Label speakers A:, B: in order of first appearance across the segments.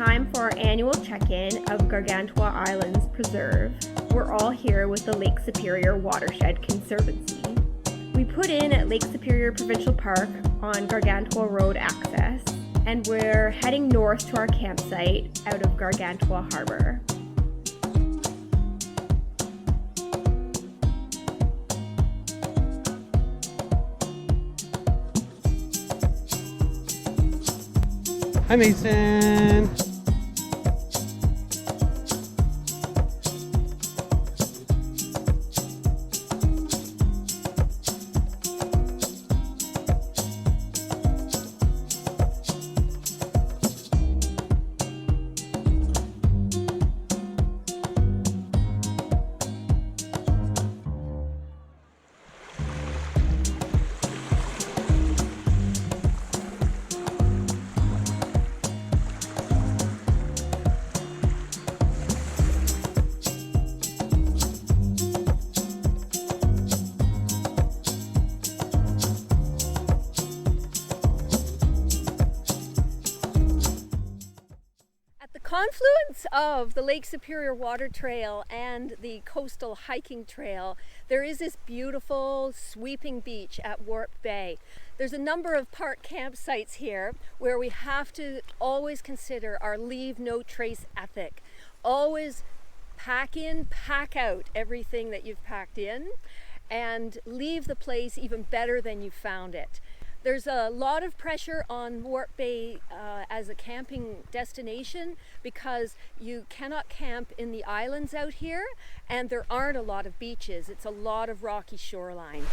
A: time for our annual check-in of Gargantua Islands Preserve. We're all here with the Lake Superior Watershed Conservancy. We put in at Lake Superior Provincial Park on Gargantua Road access, and we're heading north to our campsite out of Gargantua Harbour.
B: Hi, Mason.
C: Confluence of the Lake Superior Water Trail and the coastal hiking trail, there is this beautiful sweeping beach at Warp Bay. There's a number of park campsites here where we have to always consider our leave no trace ethic. Always pack in, pack out everything that you've packed in and leave the place even better than you found it. There's a lot of pressure on Warp Bay as a camping destination because you cannot camp in the islands out here and there aren't a lot of beaches. It's a lot of rocky shoreline.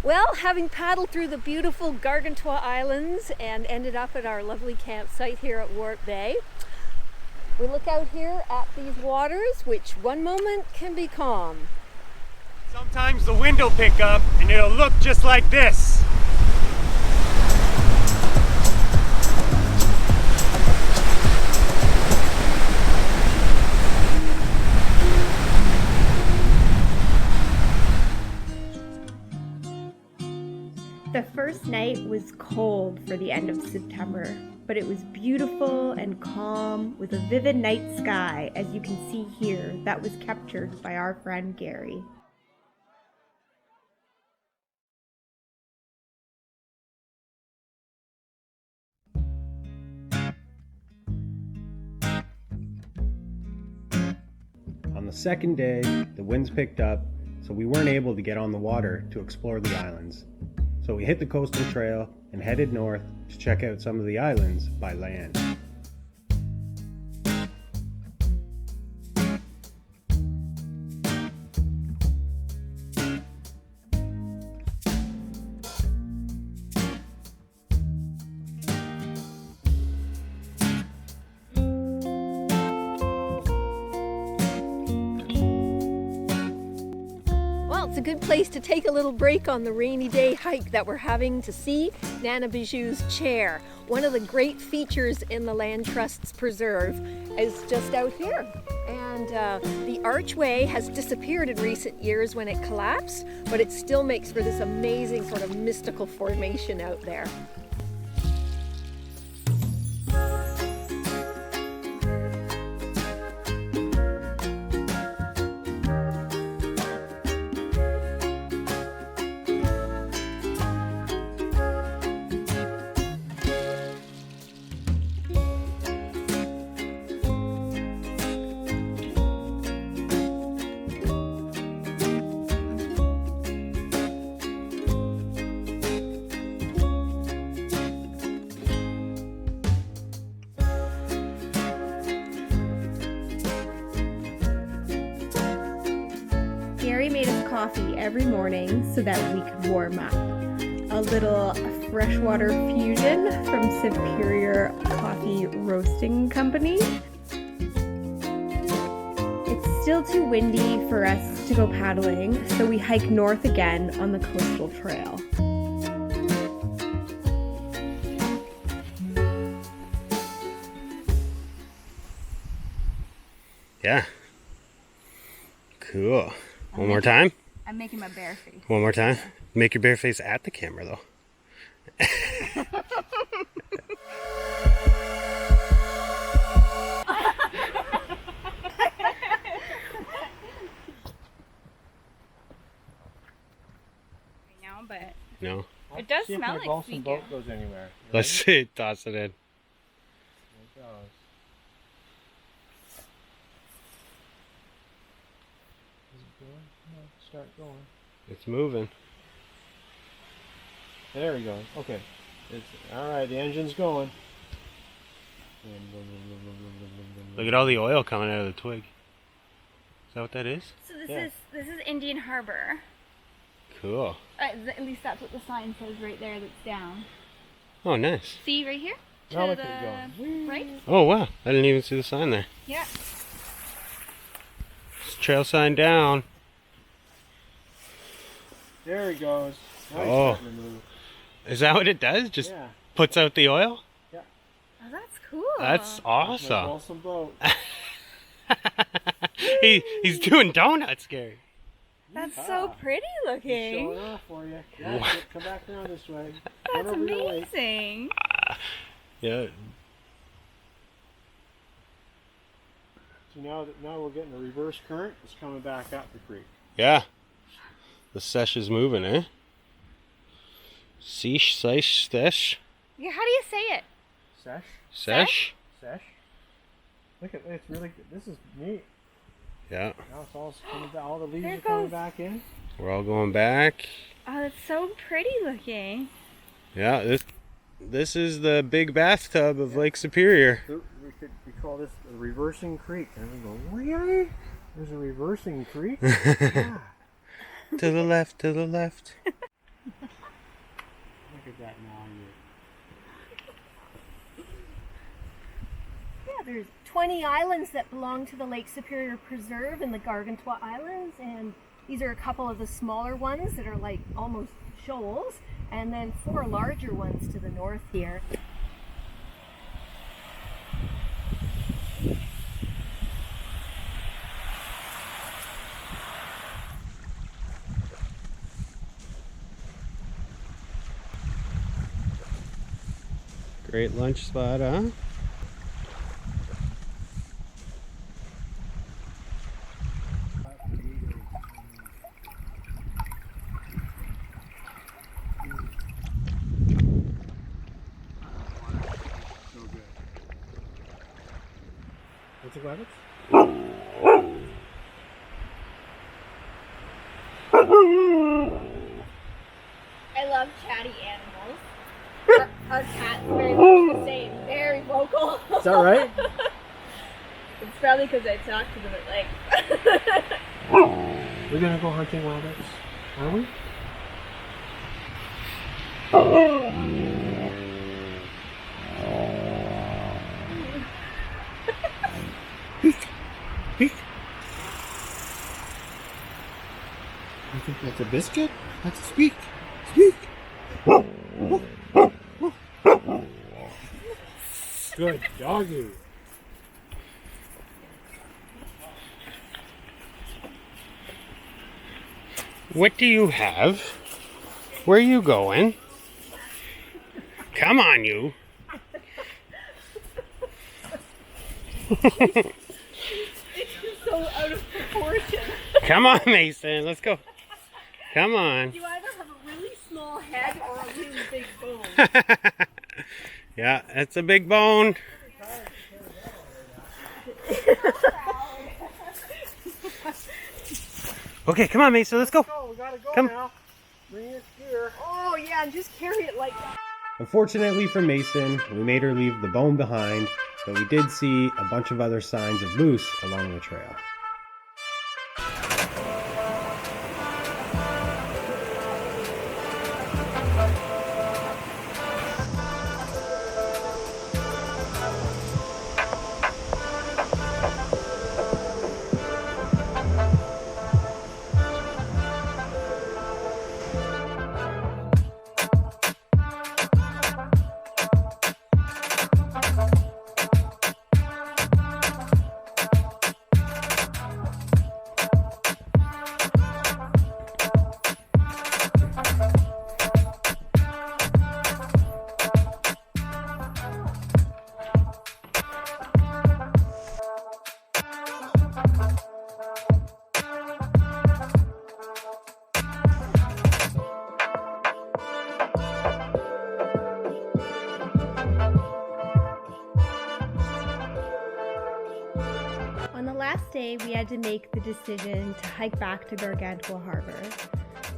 C: Well, having paddled through the beautiful Gargantua Islands and ended up at our lovely campsite here at Warp Bay, we look out here at these waters, which one moment can be calm.
B: Sometimes the wind will pick up and it'll look just like this.
A: The first night was cold for the end of September, but it was beautiful and calm with a vivid night sky, as you can see here, that was captured by our friend Gary.
B: On the second day, the winds picked up, so we weren't able to get on the water to explore the islands. So we hit the coastal trail and headed north to check out some of the islands by land.
C: It's a good place to take a little break on the rainy day hike that we're having to see Nana Bijou's chair. One of the great features in the Land Trust's preserve is just out here. And the archway has disappeared in recent years when it collapsed, but it still makes for this amazing sort of mystical formation out there.
A: Gary made us coffee every morning so that we could warm up. A little freshwater fusion from Superior Coffee Roasting Company. It's still too windy for us to go paddling, so we hike north again on the coastal trail.
B: Yeah. Cool. One more time?
D: I'm making my bear face.
B: One more time. Make your bare face at the camera, though.
D: Now, but
B: No.
D: it does
B: See if
D: smell
B: my
D: like
B: balsam
D: sweet
B: boat
D: gas.
B: goes anywhere. You
E: Let's
B: ready?
E: see. Toss it in.
B: There it goes. Is it going? No, start going.
E: It's moving.
B: There we go. Okay. All right, the engine's going.
E: Look at all the oil coming out of the twig. Is that what that is?
D: So
B: Yeah.
D: this is Indian Harbor.
E: Cool.
D: At least that's what the sign says right there. That's down.
E: Oh, nice.
D: See right here?
B: Now
D: To
B: look at it going.
D: right?
E: Oh, wow. I didn't even see the sign there.
D: Yeah.
E: Trail sign down.
B: There he goes. Now he's
E: Oh.
B: starting to move.
E: Is that what it does? Just
B: Yeah.
E: puts out the oil?
D: Oh, that's cool.
E: That's
B: My
E: awesome.
B: balsam boat.
E: He's doing donuts, Gary.
D: That's so pretty
B: He's
D: looking.
B: showing off for you. Yeah,
E: Wow.
B: come back around this way.
D: That's
B: Run over your lake.
D: amazing.
E: Yeah.
B: So now we're getting a reverse current. It's coming back up the creek.
E: Yeah. The sesh is moving, eh? Sesh, sesh, sesh.
D: Yeah, how do you say it?
B: Sesh.
E: Sesh?
B: Sesh. Look at it's really good. This is neat.
E: Yeah.
B: Now it's all coming back. All the leaves
D: There
B: are
D: it
B: coming
D: goes.
B: back in.
E: We're all going back.
D: Oh, that's so pretty looking.
E: Yeah, this is the big bathtub of Lake Superior.
B: We call this a reversing creek. And we go, really? There's a reversing creek?
E: To
B: Yeah.
E: the left, to the left.
B: Look at that now.
A: Yeah, there's 20 islands that belong to the Lake Superior Preserve in the Gargantua Islands, and these are a couple of the smaller ones that are like almost shoals, and then 4 larger ones to the north here.
E: Great lunch spot, huh?
B: So good. What's it, rabbits?
A: I love chatty animals. Our cat's very much the same, very vocal.
B: Is that right?
A: It's probably because I talk to them at length.
B: We're gonna go hunting rabbits, are we? Peek! Peek! I think that's a biscuit. That's a squeak. Squeak! Good doggy.
E: What do you have? Where are you going? Come on, you.
A: It's so out of proportion.
E: Come on, Mason. Let's go. Come on.
A: You either have a really small head or a really big bone.
E: Yeah, that's a big bone. Okay, come on, Mason. Let's go.
B: Oh, we gotta go
E: Come.
B: now. Bring it here.
A: Oh yeah, and just carry it like that.
B: Unfortunately for Mason, we made her leave the bone behind, but we did see a bunch of other signs of moose along the trail.
A: last day, we had to make the decision to hike back to Gargantua Harbour.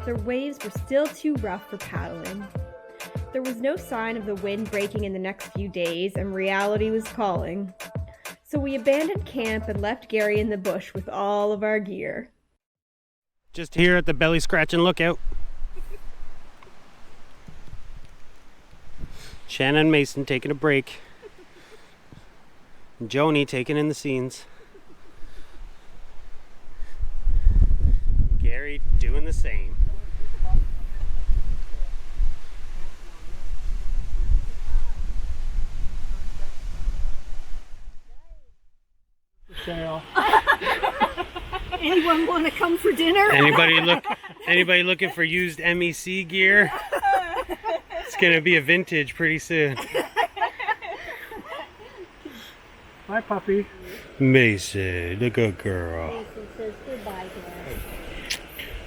A: The waves were still too rough for paddling. There was no sign of the wind breaking in the next few days, and reality was calling. So we abandoned camp and left Gary in the bush with all of our gear.
E: Just here at the belly scratching lookout. Shannon and Mason taking a break. And Joanie taking in the scenes. Gary doing the same.
C: Anyone want to come for dinner?
E: Anybody looking for used MEC gear? It's gonna be a vintage pretty soon.
B: Bye, puppy.
E: Mason, the good girl.
C: Mason says goodbye, Dad.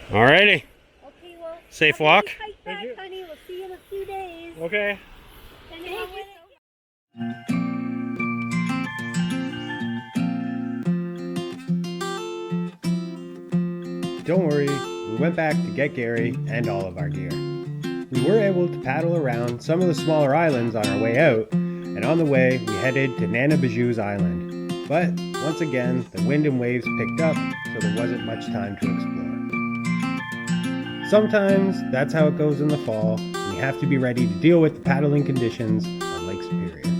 E: Alrighty.
C: Okay, well,
E: Safe walk.
C: hike back, honey. We'll see you in a few days.
E: Okay.
C: Thank you.
B: Don't worry, we went back to get Gary and all of our gear. We were able to paddle around some of the smaller islands on our way out, and on the way we headed to Nanabaju's Island. But once again, the wind and waves picked up, so there wasn't much time to explore. Sometimes that's how it goes in the fall. We have to be ready to deal with the paddling conditions on Lake Superior.